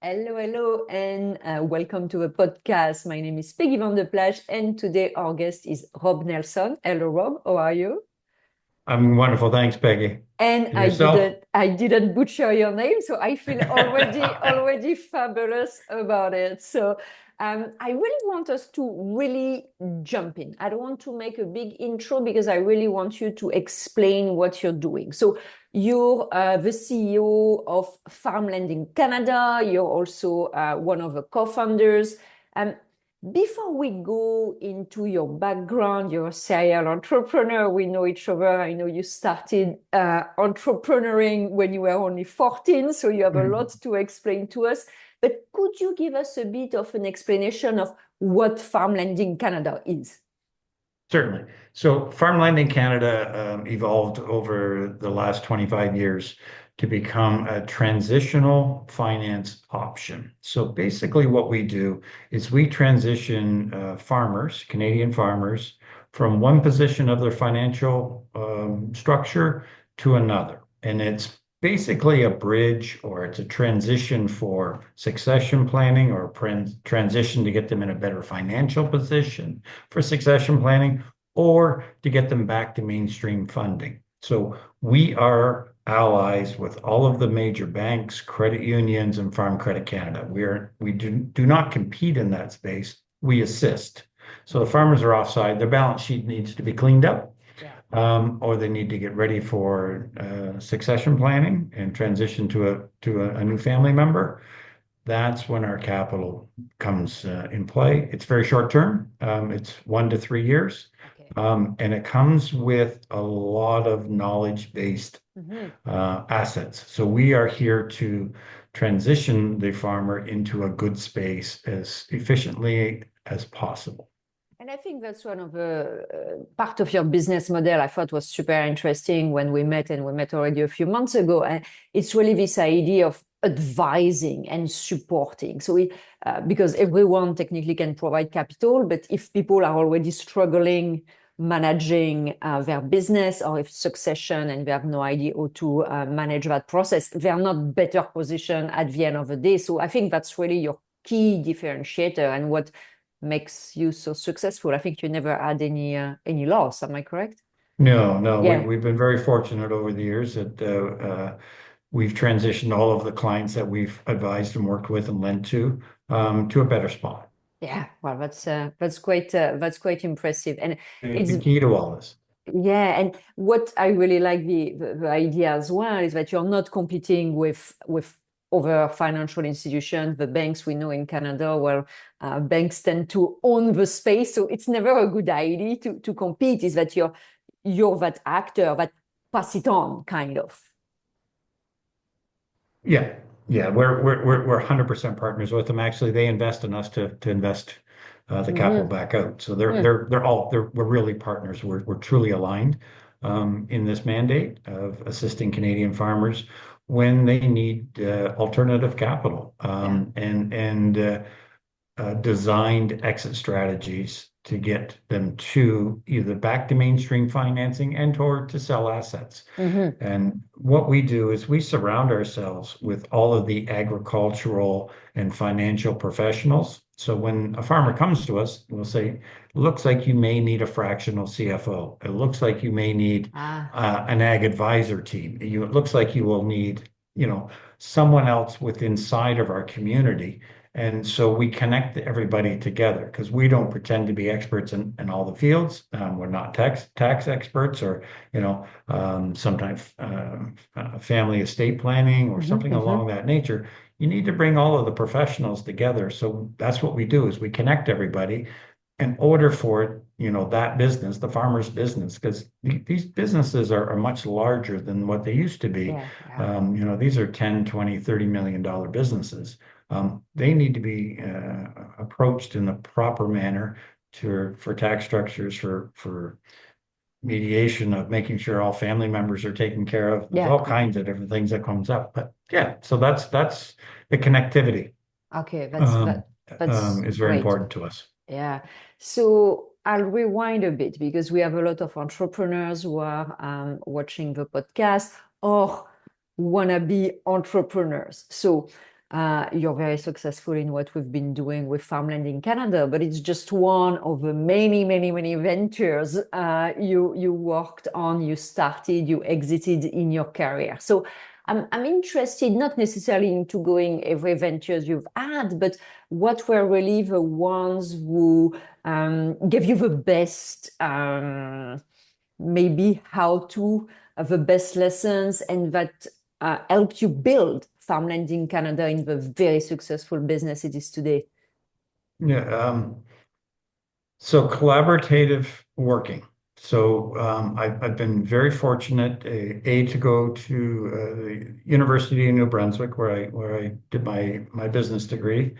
Hello, hello, and welcome to the podcast. My name is Peggy van der Plas, and today our guest is Robb Nelson. Hello, Rob. How are you? I'm wonderful. Thanks, Peggy. And And yourself? I didn't butcher your name, so I feel already fabulous about it. So I really want us to really jump in. I don't want to make a big intro because I really want you to explain what you're doing. So you're the CEO of Farmland in Canada. You're also one of the co-founders. Um, Before we go into your background, you're a serial entrepreneur. We know each other. I know you started entrepreneuring when you were only 14, so you have a lot to explain to us. But could you give us a bit of an explanation of what farmland in Canada is? Certainly. So, farmland in Canada evolved over the last 25 years to become a transitional finance option. So, basically, what we do is we transition farmers, Canadian farmers, from one position of their financial structure to another. And it's basically a bridge or it's a transition for succession planning or transition to get them in a better financial position for succession planning or to get them back to mainstream funding. So we are allies with all of the major banks, credit unions, and Farm Credit Canada. We do not compete in that space. We assist. So the farmers are offside. Their balance sheet needs to be cleaned up, Yeah. or they need to get ready for succession planning and transition to a new family member. That's when our capital comes in play. It's very short term. It's 1 to 3 years. Okay. And it comes with a lot of knowledge-based Mhm. assets. So we are here to transition the farmer into a good space as efficiently as possible. And I think that's one of the part of your business model I thought was super interesting when we met, and we met already a few months ago. And it's really this idea of advising and supporting. Because everyone technically can provide capital, but if people are already struggling managing their business, or if succession and they have no idea how to manage that process, they are not better positioned at the end of the day. So I think that's really your key differentiator and what makes you so successful. I think you never had any loss. Am I correct? No, no, Yeah. we've been very fortunate over the years that we've transitioned all of the clients that we've advised and worked with and lent to a better spot. Yeah. Well, that's quite impressive. And it's The key to all this. yeah. And what I really like the idea as well is that you're not competing with other financial institutions, the banks we know in Canada, where banks tend to own the space. So it's never a good idea to compete. Is that you're that actor that pass it on, kind of. Yeah, yeah, we're 100% partners with them. Actually, they invest in us to invest the capital Hmm. back out. So they're Mm. they're they're all they're we're really partners. We're truly aligned in this mandate of assisting Canadian farmers when they need alternative capital Yeah. and designed exit strategies to get them to either back to mainstream financing and or to sell assets. Hmm. And what we do is we surround ourselves with all of the agricultural and financial professionals. So when a farmer comes to us, we'll say, looks like you may need a fractional CFO. It looks like you may need Ah. an ag advisor team. It looks like you will need, someone else with inside of our community. And so we connect everybody together because we don't pretend to be experts in all the fields. We're not tax experts or, sometimes family estate planning or Hmm. something Hmm. along that nature. You need to bring all of the professionals together. So that's what we do is we connect everybody in order for, that business, the farmer's business, because these businesses are much larger than what they used to be. Yeah. Yeah. These are 10, 20, $30 million businesses. They need to be approached in the proper manner for tax structures, for mediation of making sure all family members are taken care of. There's Yeah. all kinds of different things that comes up. But yeah, so that's the connectivity Okay. um, That's is very great. important to us. Yeah. So I'll rewind a bit because we have a lot of entrepreneurs who are watching the podcast or wanna be entrepreneurs. So You're very successful in what we've been doing with farmland in Canada, but it's just one of the many, many, many ventures you worked on, you started, you exited in your career. So I'm interested, not necessarily into going every ventures you've had, but what were really the ones who gave you the best, maybe how to, the best lessons, and that helped you build farmland in Canada in the very successful business it is today? Yeah. So collaborative working. So I've been very fortunate, to go to the University of New Brunswick, where I did my business degree.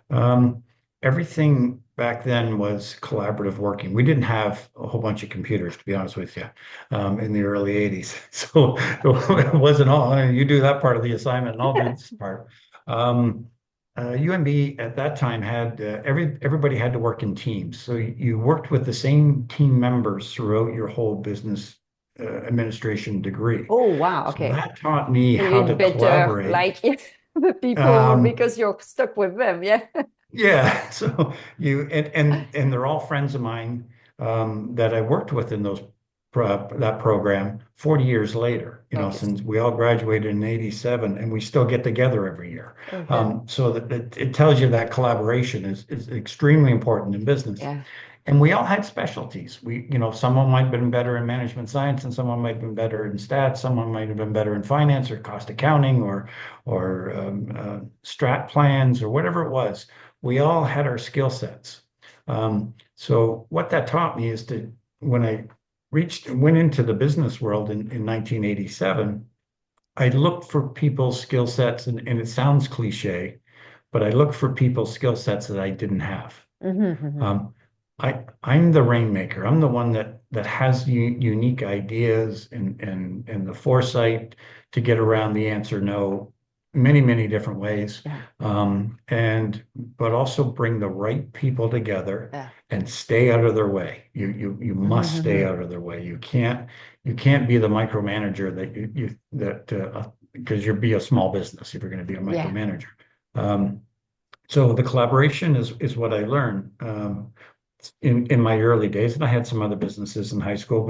Um, Everything back then was collaborative working. We didn't have a whole bunch of computers, to be honest with you, in the early 80s. So it wasn't all, you do that part of the assignment and I'll do this part. Um, UNB at that time had everybody had to work in teams. So you worked with the same team members throughout your whole business administration degree. Oh, wow. So Okay. that taught me So how you to better collaborate. like the people Um, because you're stuck with them. Yeah. yeah, so and they're all friends of mine that I worked with in that program 40 years later, Okay. since we all graduated in 87 and we still get together every year. Okay. So that it tells you that collaboration is extremely important in business. Yeah. And we all had specialties. Someone might have been better in management science, and someone might have been better in stats. Someone might have been better in finance or cost accounting or strat plans or whatever it was. We all had our skill sets. So what that taught me is to when I went into the business world in 1987, I looked for people's skill sets, and it sounds cliche, but I looked for people's skill sets that I didn't have. Mm-hmm. Um, I'm the rainmaker. I'm the one that has unique ideas and the foresight to get around the answer no many, many different ways. Yeah. And but also bring the right people together Yeah. and stay out of their way. You must stay Mm-hmm. out of their way. You can't be the micromanager that because you'll be a small business if you're going to be a Yeah. micromanager. Um, so the collaboration is what I learned in my early days, and I had some other businesses in high school,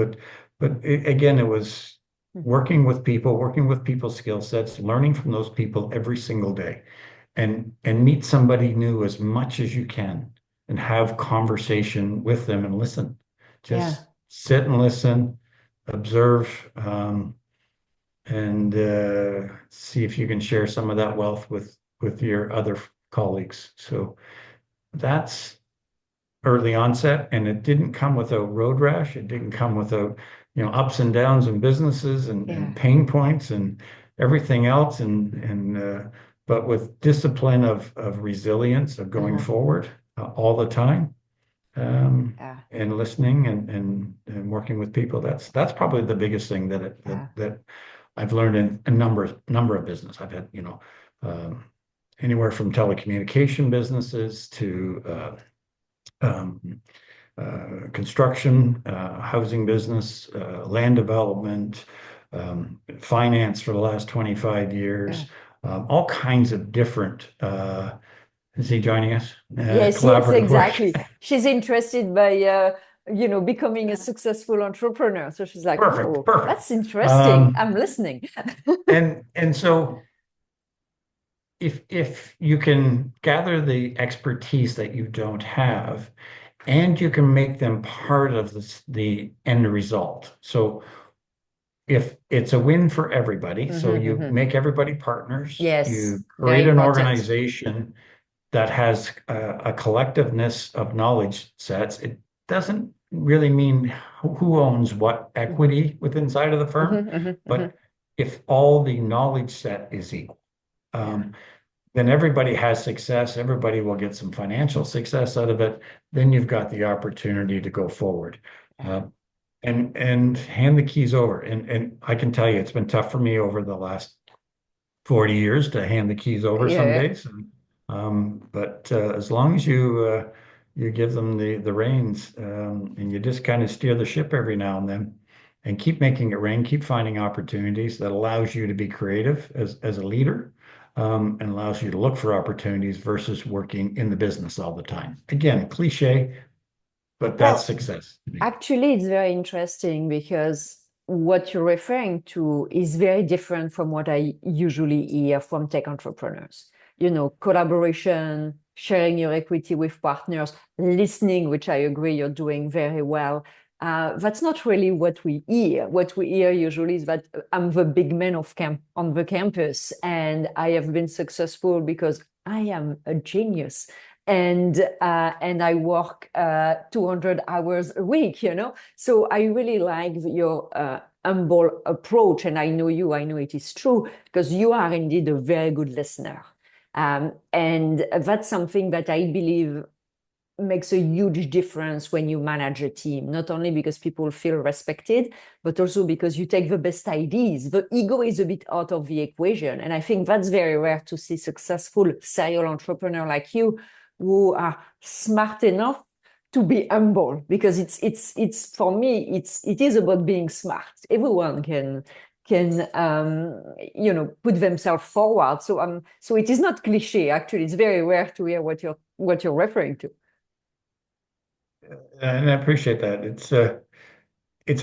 but again, it was working with people's skill sets, learning from those people every single day, and meet somebody new as much as you can, and have conversation with them and listen. Yeah. Just sit and listen, observe, and see if you can share some of that wealth with your other colleagues. So that's early onset, and it didn't come without road rash. It didn't come without, ups and downs in businesses and Yeah. pain points and everything else. But with discipline of resilience of going Uh-huh. forward all the time, Yeah. and listening and working with people. That's probably the biggest thing Yeah. that I've learned in a number of business. I've had, um, anywhere from telecommunication businesses to um, construction, housing business, land development, finance for the last 25 Yeah. years, all kinds of different, is he joining us? Yes, yes, Collaborative work. exactly. She's interested by becoming a successful entrepreneur. So she's like, Perfect, "Oh, perfect. that's interesting. Um, I'm listening." and so if you can gather the expertise that you don't have, and you can make them part of the end result. So if it's a win for everybody, so you Mm-hmm. make everybody partners, Yes, you very create an important. organization that has a collectiveness of knowledge sets. It doesn't really mean who owns what equity within inside of the firm, but if all the knowledge set is equal, Yeah, um, then everybody has success. Everybody will get some financial success out of it. Then you've got the opportunity to go forward. yeah, Uh, and hand the keys over. And I can tell you, it's been tough for me over the last 40 years to hand the keys over some yeah, days. But as long as you give them the reins, and you just kind of steer the ship every now and then, and keep making it rain, keep finding opportunities that allows you to be creative as a leader, and allows you to look for opportunities versus working in the business all the time. Again, cliche, but that's Well, success to me. actually, it's very interesting because what you're referring to is very different from what I usually hear from tech entrepreneurs. You know, collaboration, sharing your equity with partners, listening, which I agree you're doing very well. That's not really what we hear. What we hear usually is that I'm the big man of camp on the campus, and I have been successful because I am a genius and I work 200 hours a week, you know. So I really like your humble approach, and I know you. I know it is true because you are indeed a very good listener, and that's something that I believe makes a huge difference when you manage a team, not only because people feel respected, but also because you take the best ideas. The ego is a bit out of the equation. And I think that's very rare to see successful serial entrepreneur like you who are smart enough to be humble, because it's for me, it is about being smart. Everyone can put themselves forward. So it is not cliche. Actually, it's very rare to hear what you're referring to. And I appreciate that. It's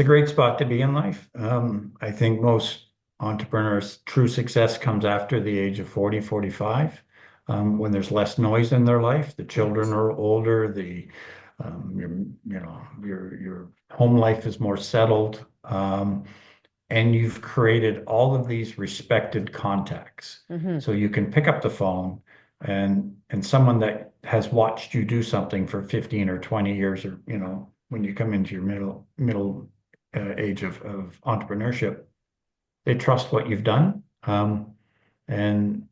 a great spot to be in life. I think most entrepreneurs' true success comes after the age of 40, 45, when there's less noise in their life. The children Right. are older, your, your home life is more settled, and you've created all of these respected contacts. Mm-hmm. So you can pick up the phone and someone that has watched you do something for 15 or 20 years, or when you come into your middle age of entrepreneurship, they trust what you've done, and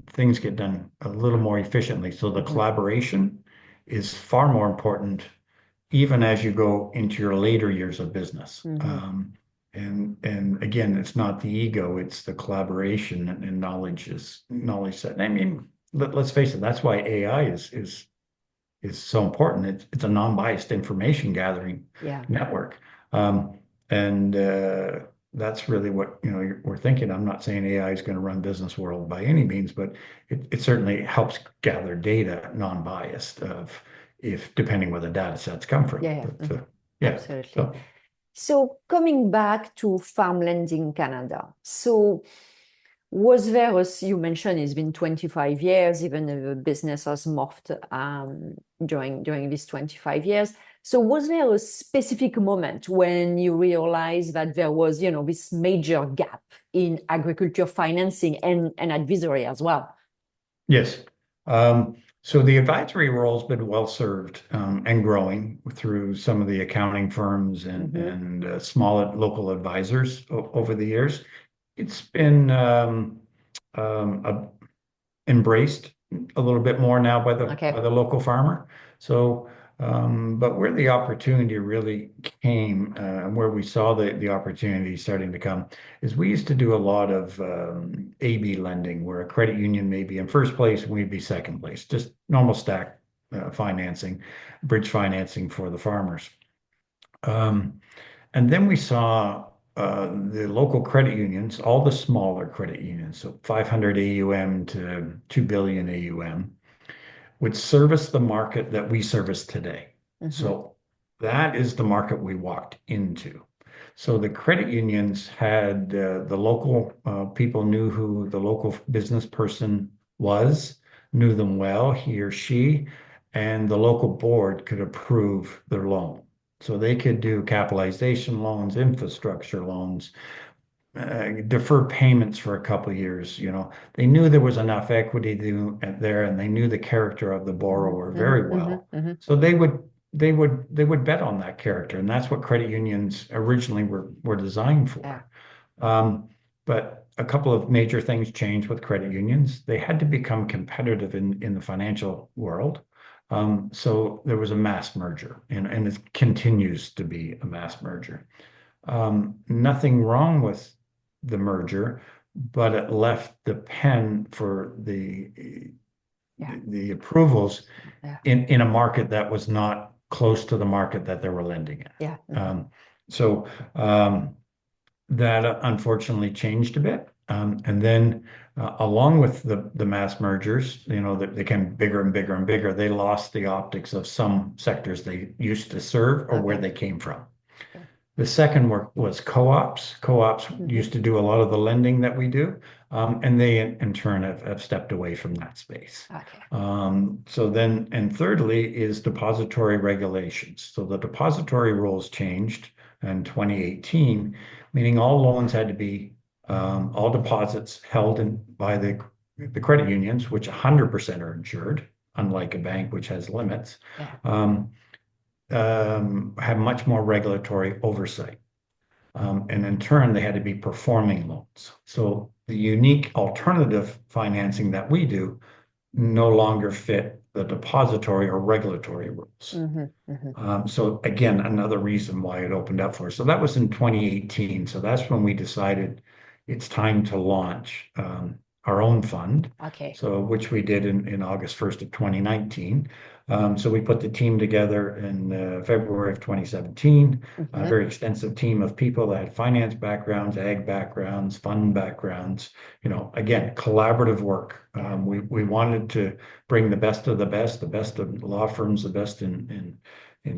things get done a little more efficiently. So the Mm-hmm. collaboration is far more important even as you go into your later years of business. Mm-hmm. And again, it's not the ego, it's the collaboration and knowledge set. I mean, let's face it, that's why AI is so important. It's a non-biased information gathering Yeah. network. And that's really what we're thinking. I'm not saying AI is going to run business world by any means, but it certainly helps gather data non-biased of if depending where the data sets come from. Yeah. Yeah. But Mhm. yeah, Absolutely. so So coming back to farmland in Canada. So was there, as you mentioned, it's been 25 years, even if the business has morphed during these 25 years. So was there a specific moment when you realized that there was, this major gap in agriculture financing and advisory as well? yes. So the advisory role's been well served, and growing through some of the accounting firms and Mm-hmm. small local advisors over the years. It's been a embraced a little bit more now by Okay. the local farmer. So, but where the opportunity really came, and where we saw the opportunity starting to come, is we used to do a lot of AB lending, where a credit union may be in first place and we'd be second place, just normal stack financing, bridge financing for the farmers. Um, and then we saw the local credit unions, all the smaller credit unions, so 500 AUM to 2 billion AUM, would service the market that we service today. Mm-hmm. So that is the market we walked into. So the credit unions had the local people knew who the local business person was, knew them well, he or she, and the local board could approve their loan. So they could do capitalization loans, infrastructure loans, defer payments for a couple of years. They knew there was enough equity there, and they knew the character of the borrower Mm-hmm. very Mm-hmm. well. Mm-hmm. So they would bet on that character, and that's what credit unions originally were designed Yeah. for. But a couple of major things changed with credit unions. They had to become competitive in the financial world. So there was a mass merger, and it continues to be a mass merger. Nothing wrong with the merger, but it left the pen for Yeah. the approvals Yeah. in a market that was not close to the market that they were lending Yeah. in. Mm-hmm. So that unfortunately changed a bit. And then along with the mass mergers, that became bigger and bigger and bigger, they lost the optics of some sectors they used to serve or where Okay. they came from. Okay. The second work was co-ops. Co-ops Mm-hmm. used to do a lot of the lending that we do, and they in turn have stepped away from that space. Okay. And thirdly is depository regulations. So the depository rules changed in 2018, meaning all loans had to be all deposits held by the credit unions, which 100% are insured, unlike a bank which has limits. Yeah. Um, have much more regulatory oversight. And in turn, they had to be performing loans. So the unique alternative financing that we do no longer fit the depository or regulatory rules. Mm-hmm. Mm-hmm. So again, another reason why it opened up for us. So that was in 2018. So that's when we decided it's time to launch our own fund. Okay. So which we did in August 1st of 2019. So we put the team together in February of 2017, a Mm-hmm. very extensive team of people that had finance backgrounds, ag backgrounds, fund backgrounds, again, collaborative work. Yeah. We wanted to bring the best of the best of law firms, the best in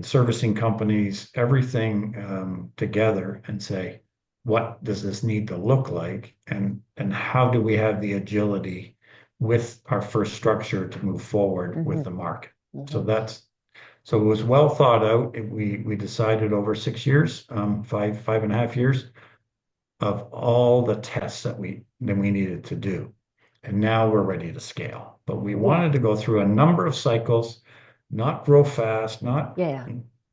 servicing companies, everything together and say, what does this need to look like? And how do we have the agility with our first structure to move forward with Mm-hmm. the market? Mm-hmm. So it was well thought out. We decided over 6 years, 5.5 years of all the tests that we needed to do. And now we're ready to scale. But we Yeah. wanted to go through a number of cycles, not grow fast, not Yeah.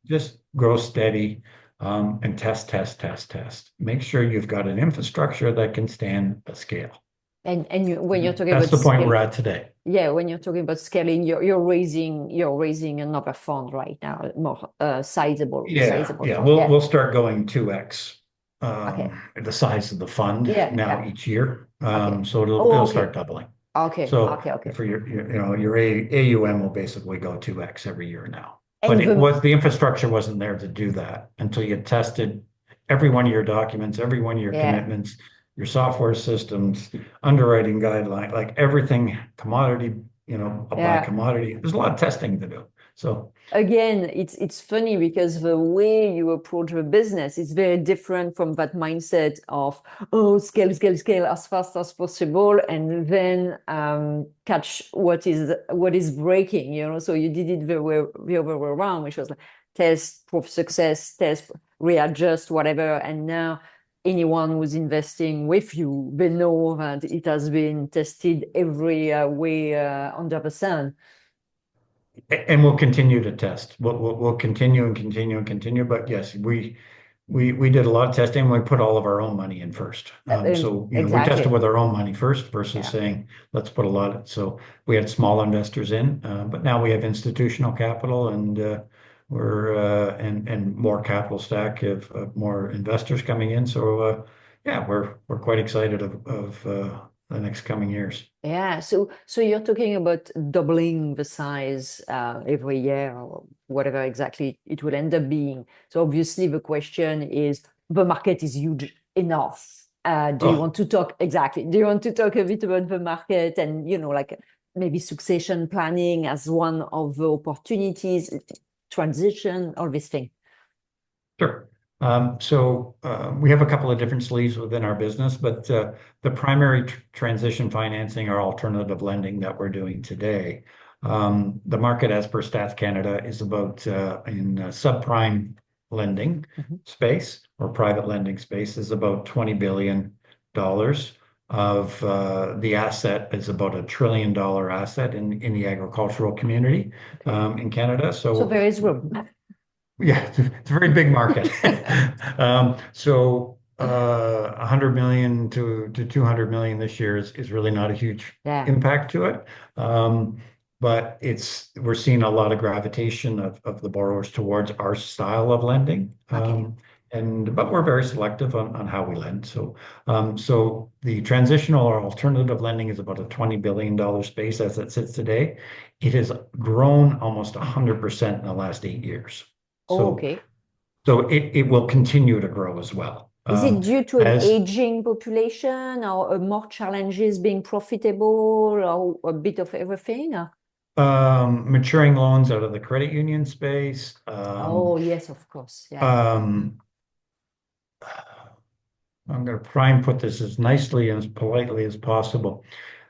just grow steady, and test, test, test, test. Make sure you've got an infrastructure that can stand a scale. And when you're talking That's about the point we're scale, at today. yeah, when you're talking about scaling, you're raising another fund right now, more sizable, Yeah, sizable yeah. fund. We'll Yeah. we'll start going 2x Okay. the size of the fund Yeah. now Yeah. each year. Okay. So it'll Oh, it'll okay. start doubling. Okay. So Okay. Okay. for your AUM will basically go 2x every year now. But And it was the infrastructure wasn't there to do that until you tested every one of your documents, every one of your yeah. commitments, your software systems, underwriting guideline, like everything commodity, by Yeah. commodity. There's a lot of testing to do. So Again, it's funny because the way you approach the business is very different from that mindset of, oh, scale, scale, scale as fast as possible, and then catch what is breaking, So you did it the other way around, which was like test, proof of success, test, readjust, whatever. And now anyone who's investing with you, they know that it has been tested every way under the sun. and we'll continue to test. We'll continue and continue and continue. But yes, we did a lot of testing. We put all of our own money in first. So we tested Exactly. with our own money first versus Yeah. saying let's put a lot. So we had small investors in, but now we have institutional capital and we're and more capital stack of more investors coming in. So yeah, we're quite excited of the next coming years. Yeah, so you're talking about doubling the size every year or whatever exactly it will end up being. So obviously the question is the market is huge enough. Do you Oh, want to talk exactly? Do you want to talk a bit about the market and like maybe succession planning as one of the opportunities, transition, all these things? sure. We have a couple of different sleeves within our business, but the primary transition financing or alternative lending that we're doing today, the market as per Stats Canada is about in subprime lending Mhm. space or private lending space is about $20 billion of the asset is about $1 trillion asset in the agricultural community Okay. in Canada. So So there is room. yeah, it's a very big market. 100 million to 200 million this year is really not a huge Yeah. impact to it. But we're seeing a lot of gravitation of the borrowers towards our style of lending. Okay. But we're very selective on how we lend. So the transitional or alternative lending is about a $20 billion space as it sits today. It has grown almost 100% in the last 8 years. Oh, So, okay. so it will continue to grow as well. Is it due to an As aging population or more challenges being profitable or a bit of everything? maturing loans out of the credit union space, Oh, yes, of course. Yeah. um, I'm going to try and put this as nicely and as politely as possible.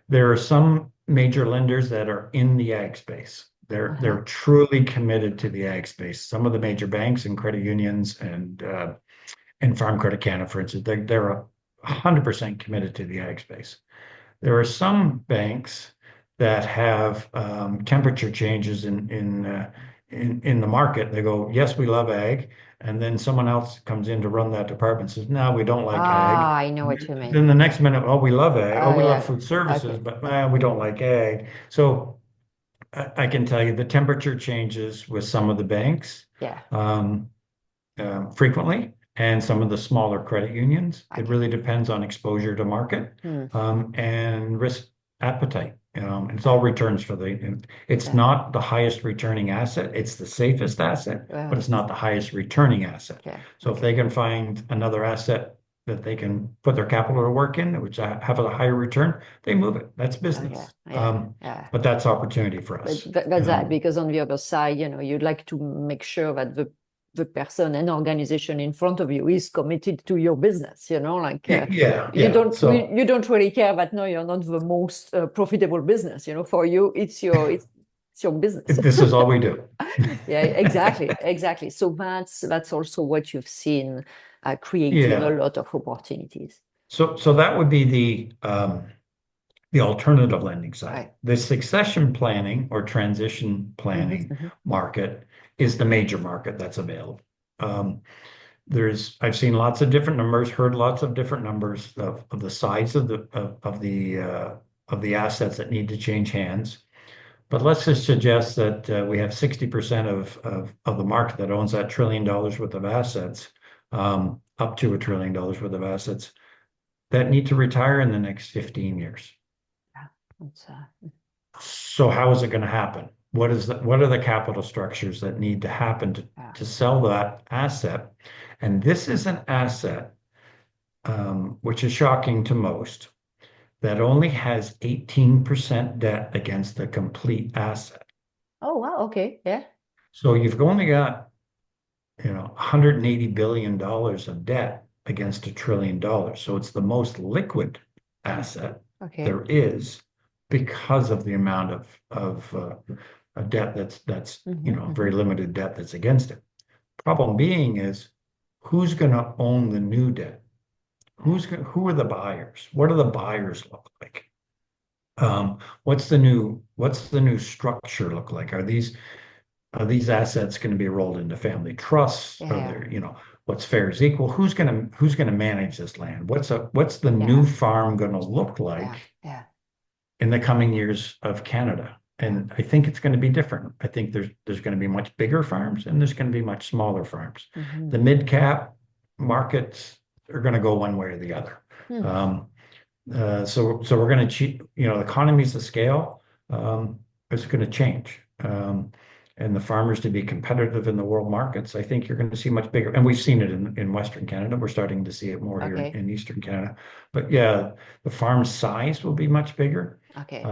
There are some major lenders that are in the ag space. Uh-huh. They're truly committed to the ag space. Some of the major banks and credit unions and Farm Credit Canada, for instance, they're 100% committed to the ag space. There are some banks that have temperature changes in the market. They go, yes, we love ag, and then someone else comes in to run that department, says, no, we don't like ag. Ah, I know what you mean. Then the next minute, oh, we love ag. Oh, we love Yeah. food services, Okay. but we don't like ag. So I can tell you the temperature changes with some of the banks. Yeah. Um, frequently, and some of the smaller credit unions. It Okay. really depends on exposure to market Hmm. and risk appetite. It's all Yeah. returns for it's Yeah. not the highest returning asset. It's the safest asset, but it's Right. not the highest returning asset. Yeah. So if Okay. they can find another asset that they can put their capital to work in, which have a higher return, they move it. That's Okay. business. Yeah. Yeah. But that's opportunity for But us. that's that, because on the other side, you'd like to make sure that the person and organization in front of you is committed to your business, like Yeah, yeah. So you don't really care that no, you're not the most profitable business, for you, it's your business. this is all we do. Yeah, exactly, exactly. So that's also what you've seen creating a Yeah. lot of opportunities. So that would be the alternative lending side. Right. The succession planning or transition Hmm. planning Hmm. market is the major market that's available. Um, I've seen lots of different numbers, heard lots of different numbers of the size of the assets that need to change hands. But let's just suggest that we have 60% of the market that owns that $1 trillion worth of assets, up to $1 trillion worth of assets that need to retire in the next 15 years. Yeah, that's, So how is it going to happen? What are the capital structures that need to happen yeah. to sell that asset? And this is an asset, which is shocking to most, that only has 18% debt against the complete asset. Oh, wow. Okay. Yeah. So you've only got, $180 billion of debt against $1 trillion. So it's the most liquid asset Okay. there is because of the amount of debt that's Hmm. very Hmm. limited debt that's against it. Problem being is who's going to own the new debt? Who are the buyers? What do the buyers look like? What's the new structure look like? Are these assets going to be rolled into family trusts? Are Yeah. there, what's fair is equal? Who's going to manage this land? What's the new Yeah. farm going to look Yeah. like Yeah. in the coming years of Canada? Yeah. And I think it's going to be different. I think there's going to be much bigger farms and there's going to be much smaller farms. Hmm. The mid cap markets are going to go one way or the other. Hmm. Um, so we're going to cheat, the economies of scale is going to change. And the farmers to be competitive in the world markets, I think you're going to see much bigger. And we've seen it in Western Canada. We're starting to see it more here Okay. in Eastern Canada. But yeah, the farm size will be much bigger. Okay.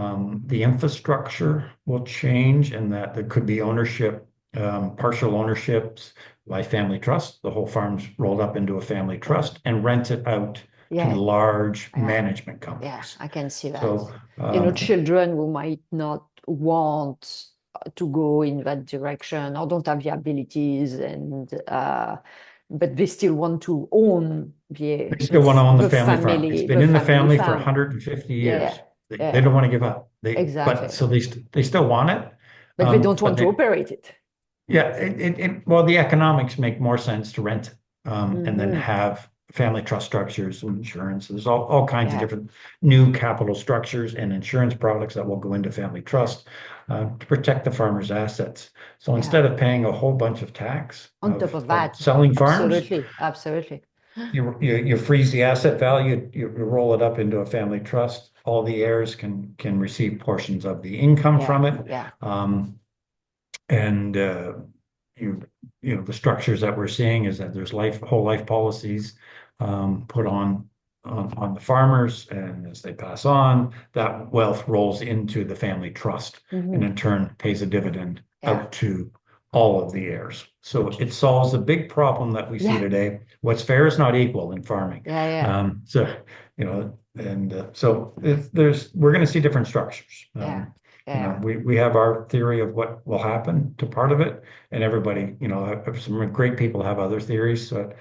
The infrastructure will change, and that there could be ownership, partial ownerships by family trust. The whole farm's rolled up into a family Uh, trust and rented out to yeah. large Yeah. management Yeah. companies. I can see that. So, Children who might not want to go in that direction or don't have the abilities and but they still want to own they still want to own the family farm. It's been the in the family family for farm. 150 Yeah. years. They Yeah. don't want to give up. But Exactly. so they still want it. But they don't But want to operate it. yeah, well, the economics make more sense to rent it, and then Hmm. have family trust structures and insurance. There's all kinds of Yeah. different new capital structures and insurance products that will go into family Yeah. trust to protect the farmer's assets. So Yeah. instead of paying a whole bunch of tax On top of of that, selling farms, absolutely. Absolutely. you freeze the asset value, you roll it up into a family trust. All the heirs can receive portions of the income Yeah. from it. Yeah. And you the structures that we're seeing is that there's whole life policies put on the farmers, and as they pass on, that wealth rolls into the family trust, and Hmm. in turn pays a dividend Yeah. out to all of the heirs. So it solves a big problem that we see Yeah. today. What's fair is not equal in farming. Yeah. Yeah. So and so we're going to see different structures. Yeah. Yeah. We have our theory of what will happen to part of it, and everybody, some great people have other theories. But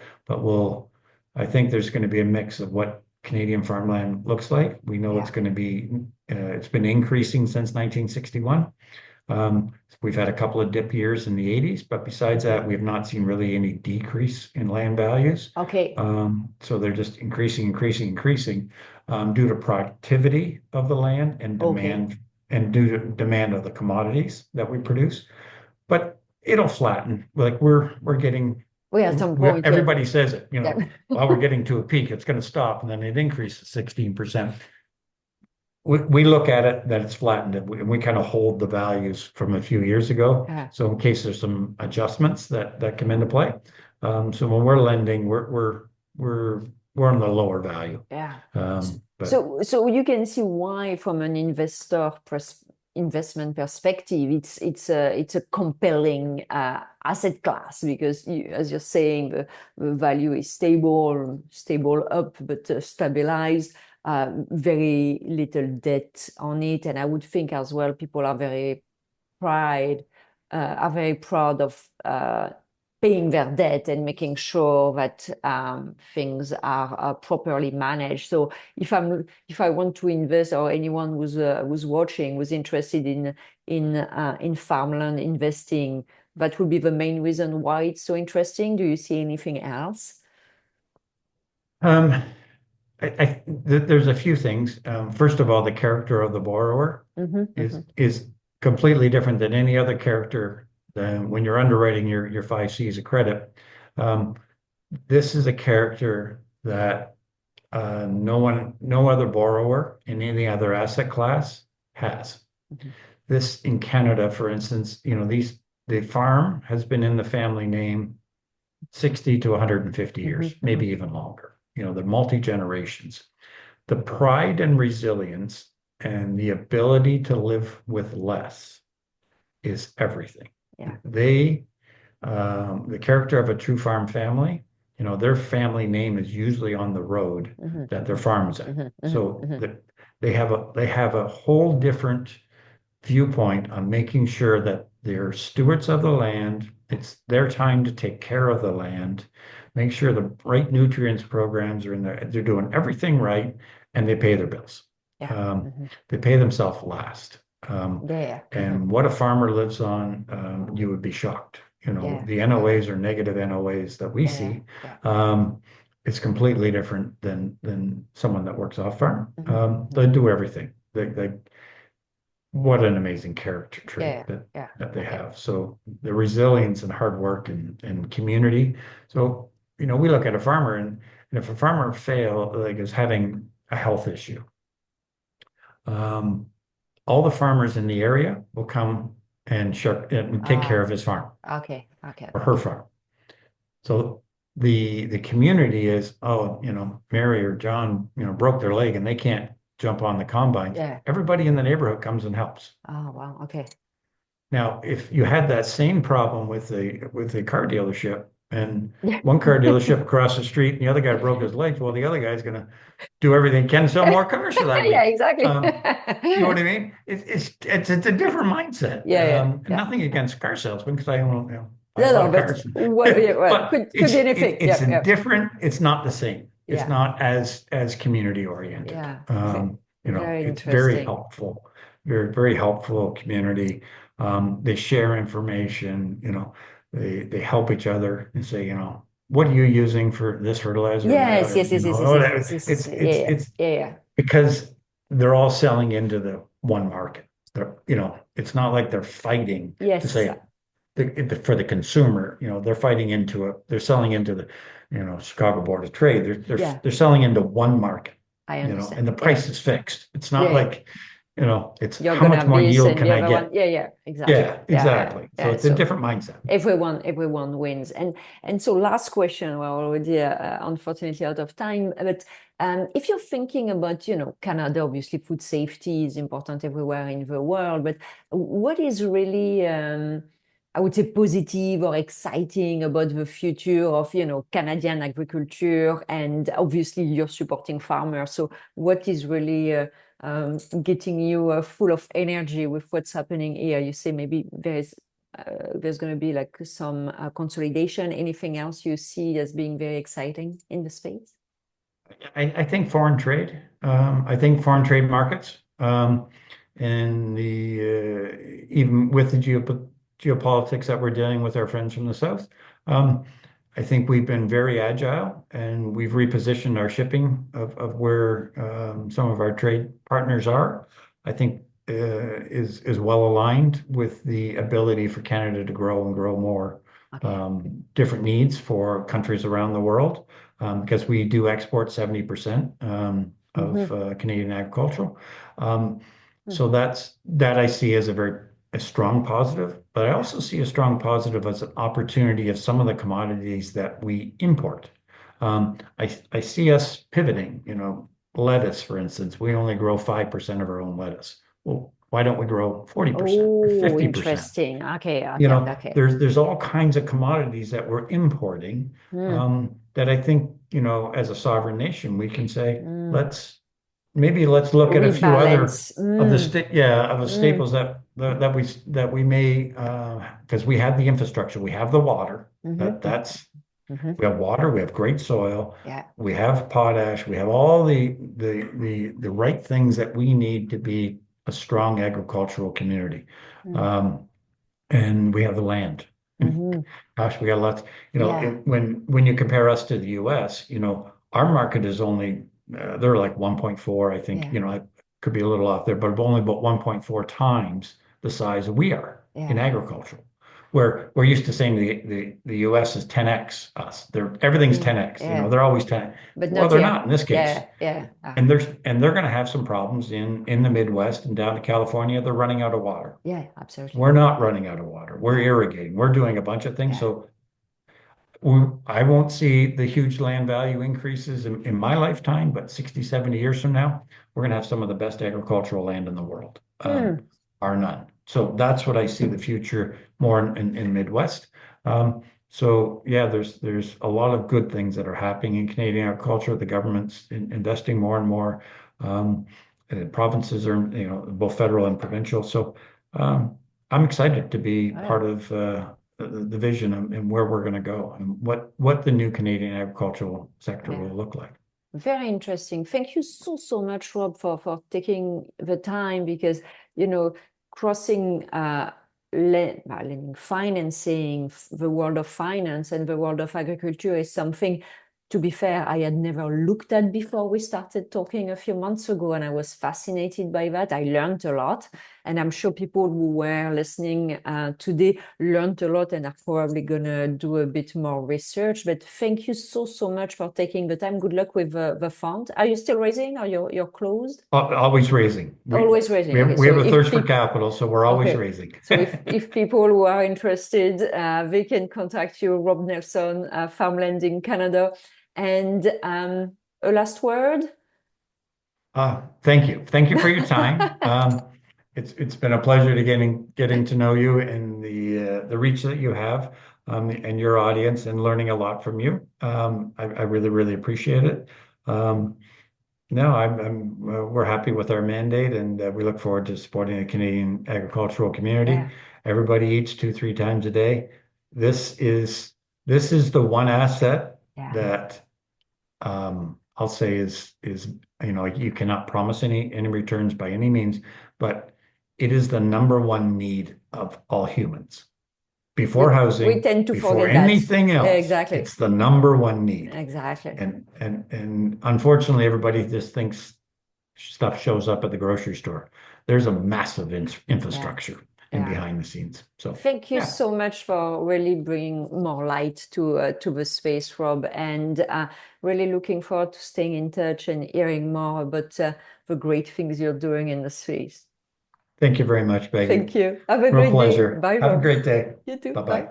I think there's going to be a mix of what Canadian farmland looks like. We know it's Yeah. going to be, it's been increasing since 1961. We've had a couple of dip years in the 80s, but besides that, we have not seen really any decrease in land values. Okay. So they're just increasing due to productivity of the land and Okay. demand, and due to demand of the commodities that we produce. But it'll flatten. Like we're getting, We at some point, yeah. everybody says it, Yeah. while we're getting to a peak, it's going to stop, and then it increases 16%. We look at it that it's flattened, and we kind of hold the values from a few years ago. Yeah. So in case there's some adjustments that come into play. So when we're lending, we're we're on the lower value. Yeah. But So you can see why, from an investment perspective, it's a compelling asset class, because as you're saying, the value is stable up, but stabilized. Very little debt on it, and I would think as well people pride are very proud of paying their debt and making sure that things are properly managed. So if I want to invest, or anyone who's watching was interested in farmland investing, that would be the main reason why it's so interesting. Do you see anything else? um, there's a few things. First of all, the character of the borrower Hmm. is Hmm. is completely different than any other character than when you're underwriting your five C's of credit. Um, this is a character that no other borrower in any other asset class has. Hmm. This in Canada, for instance, the farm has been in the family name 60 to 150 Hmm. years, maybe even longer. The multi-generations. The pride and resilience and the ability to live with less is everything. Yeah. The character of a true farm family, their family name is usually on the road Hmm. that their Hmm. farm is at. Hmm. Hmm. So Hmm. that they have a whole different viewpoint on making sure that they're stewards of the land. It's their time to take care of the land, make sure the right nutrients programs are in there. They're doing everything right, and they pay their bills. Yeah. Um, Hmm. they pay themselves last. Yeah. Hmm. And what a farmer lives on, you would be shocked. Yeah. The Yeah. NOAs or negative NOAs that we Yeah. see, Yeah. it's completely different than someone that works off farm. Hmm. They Hmm. do everything. What an amazing character trait Yeah. Yeah. that they Okay. have. So the resilience and hard work and community. So, we look at a farmer, and if a farmer is having a health issue, um, all the farmers in the area will come and take care Ah, of his farm okay. Okay. or her Okay. farm. So the community is, oh, Mary or John, broke their leg and they can't jump on the combines. Yeah. Everybody in the neighborhood comes and helps. Oh, wow. Okay. Now, if you had that same problem with the car dealership, and Yeah. one car dealership across the street and the other guy broke his legs, well, the other guy's going to do everything he can to sell more cars for that Yeah, week. exactly. You know what I mean? It's a different mindset. Yeah, yeah, yeah. Nothing against car salesmen, because I don't buy a No, lot no, of but cars, well, yeah, well, but could be anything. it's Yeah, a yeah, different. It's not the same. It's yeah, not as community oriented. yeah. Very It's very interesting. helpful. Very helpful community. They share information. They help each other and say, what are you using for this fertilizer or that, Yes, or yes, yes, yes, yes, oh, yes, that, yes, yes. it's Yeah, it's yeah, it's yeah, yeah. because they're all selling into the one market. It's not like they're fighting to Yes, say for the consumer. They're selling into the, Chicago Board of Trade. They're yeah. they're selling into one market, I understand. and the Yeah, price is fixed. It's yeah, not yeah. like it's You're how much gonna more this yield and can the I other one. get? Yeah, yeah, exactly. Yeah, Yeah, yeah, exactly. So yeah. it's a So different mindset. everyone wins. And so last question, we're already unfortunately out of time, but if you're thinking about, Canada, obviously food safety is important everywhere in the world, but what is really, I would say, positive or exciting about the future of, Canadian agriculture? And obviously you're supporting farmers. So what is really getting you full of energy with what's happening here? You say maybe there's going to be like some consolidation. Anything else you see as being very exciting in the space? I think foreign trade. I think foreign trade markets, and the even with the geopolitics that we're dealing with our friends from the south, um, I think we've been very agile and we've repositioned our shipping of where some of our trade partners are. I think is well aligned with the ability for Canada to grow and grow more Okay. different needs for countries around the world because we do export 70% of Mm-hmm. Canadian agricultural. Um, Mm. so that I see as a strong positive, but I also see a strong positive as an opportunity of some of the commodities that we import. I see us pivoting, lettuce, for instance, we only grow 5% of our own lettuce. Well, why don't we grow 40% or Oh, 50%? interesting. Okay, okay, okay. There's all kinds of commodities that we're importing Mm, that I think, as a sovereign nation, we can say, mm. let's look at a few other Rebalance. of the Mm, mm, staples that we may because we have the infrastructure, we have the water, mm-hmm, mm-hmm. we have water, we have great soil, Yeah. we have potash, we have all the right things that we need to be a strong agricultural community. Mm, Um, and we have the land. mm-hmm. Gosh, we got lots. Yeah, When you compare us to the U.S., our market is only they're like 1.4, I think. yeah, I could be a little off there, but only about 1.4 times the size we are in yeah. agricultural. Where we're used to saying the U.S. is 10x us. Everything's Yeah, 10x. yeah. They're always 10. But Well, not they're here. not in this case. Yeah, yeah. Ah, And they're going to have some problems in the Midwest and down to California. They're running out of water. yeah, absolutely. We're not Yeah, running out of water. We're yeah, irrigating. We're doing a bunch of things. yeah. So I won't see the huge land value increases in my lifetime, but 60, 70 years from now, we're going to have some of the best agricultural land in the world, Hmm. bar none. So that's what I see the future more in Midwest. So yeah, there's a lot of good things that are happening in Canadian agriculture. The government's investing more and more. Um, Provinces are, both federal and provincial. So um, I'm excited to be Yeah. part of the vision and where we're going to go and what the new Canadian agricultural sector Yeah. will look like. Very interesting. Thank you so, so much, Rob, for taking the time because, you know, crossing lending, financing, the world of finance and the world of agriculture is something, to be fair, I had never looked at before we started talking a few months ago, and I was fascinated by that. I learned a lot, and I'm sure people who were listening today learned a lot and are probably going to do a bit more research. But thank you so, so much for taking the time. Good luck with the fund. Are you still raising or you're closed? Always raising. Always We raising. have Okay, we so have a if thirst for people, capital, so we're always okay, raising. so if people who are interested, they can contact you, Rob Nelson, Farmland in Canada. And a last word? Thank you. Thank you for your time. It's been a pleasure to getting to know you and the reach that you have and your audience and learning a lot from you. I really, really appreciate it. Um, no, we're happy with our mandate and we look forward to supporting the Canadian agricultural community. Yeah, Everybody eats 2, 3 times a day. This is this is the one asset yeah. that I'll say is you cannot promise any returns by any means, but it is the number one need of all humans. Before We housing, tend to before forget that. anything Yeah, else, exactly. it's the number one need. Exactly. And unfortunately, everybody just thinks stuff shows up at the grocery store. There's a massive Yeah, infrastructure in yeah. behind the scenes. So Thank you yeah. so much for really bringing more light to the space, Rob, and really looking forward to staying in touch and hearing more about the great things you're doing in the space. Thank you very much, Peggy. Thank you. Have a Real great day. pleasure. Bye, Have a Rob. great day. You too. Bye Bye. bye.